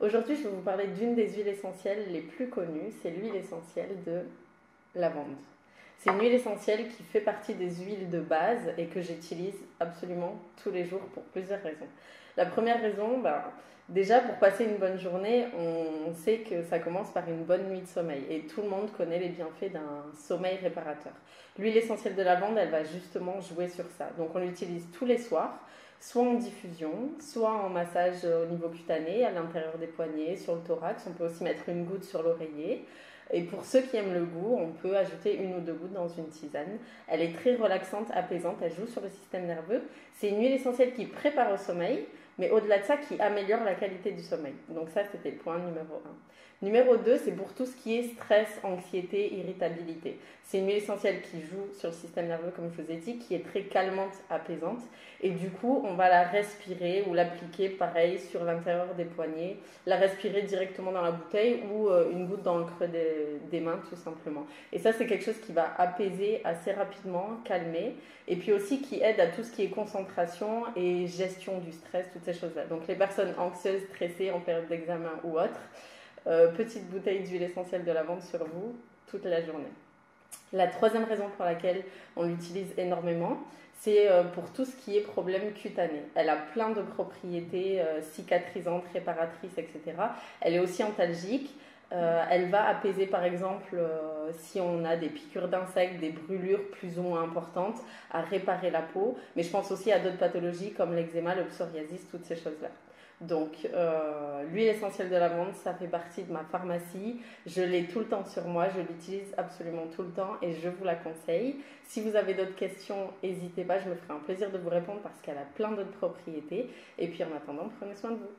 Aujourd'hui, je vais vous parler d'une des huiles essentielles les plus connues, c'est l'huile essentielle de lavande. C'est une huile essentielle qui fait partie des huiles de base et que j'utilise absolument tous les jours pour plusieurs raisons. La première raison, déjà pour passer une bonne journée, on sait que ça commence par une bonne nuit de sommeil et tout le monde connaît les bienfaits d'un sommeil réparateur. L'huile essentielle de lavande, elle va justement jouer sur ça. Donc on l'utilise tous les soirs, soit en diffusion, soit en massage au niveau cutané, à l'intérieur des poignets, sur le thorax. On peut aussi mettre une goutte sur l'oreiller. Et pour ceux qui aiment le goût, on peut ajouter une ou deux gouttes dans une tisane. Elle est très relaxante, apaisante, elle joue sur le système nerveux. C'est une huile essentielle qui prépare au sommeil, mais au-delà de ça, qui améliore la qualité du sommeil. Donc ça, c'était le point numéro 1. Numéro 2, c'est pour tout ce qui est stress, anxiété, irritabilité. C'est une huile essentielle qui joue sur le système nerveux, comme je vous ai dit, qui est très calmante, apaisante. Et du coup, on va la respirer ou l'appliquer, pareil, sur l'intérieur des poignets, la respirer directement dans la bouteille ou une goutte dans le creux des mains, tout simplement. Et ça, c'est quelque chose qui va apaiser assez rapidement, calmer, et puis aussi qui aide à tout ce qui est concentration et gestion du stress, toutes ces choses-là. Donc les personnes anxieuses, stressées en période d'examen ou autre, petite bouteille d'huile essentielle de lavande sur vous toute la journée. La troisième raison pour laquelle on l'utilise énormément, c'est pour tout ce qui est problème cutané. Elle a plein de propriétés cicatrisantes, réparatrices, etc. Elle est aussi antalgique. Elle va apaiser par exemple si on a des piqûres d'insectes, des brûlures plus ou moins importantes, à réparer la peau. Mais je pense aussi à d'autres pathologies comme l'eczéma, le psoriasis, toutes ces choses-là. Donc l'huile essentielle de lavande, ça fait partie de ma pharmacie. Je l'ai tout le temps sur moi, je l'utilise absolument tout le temps et je vous la conseille. Si vous avez d'autres questions, n'hésitez pas, je me ferai un plaisir de vous répondre parce qu'elle a plein d'autres propriétés. Et puis en attendant, prenez soin de vous.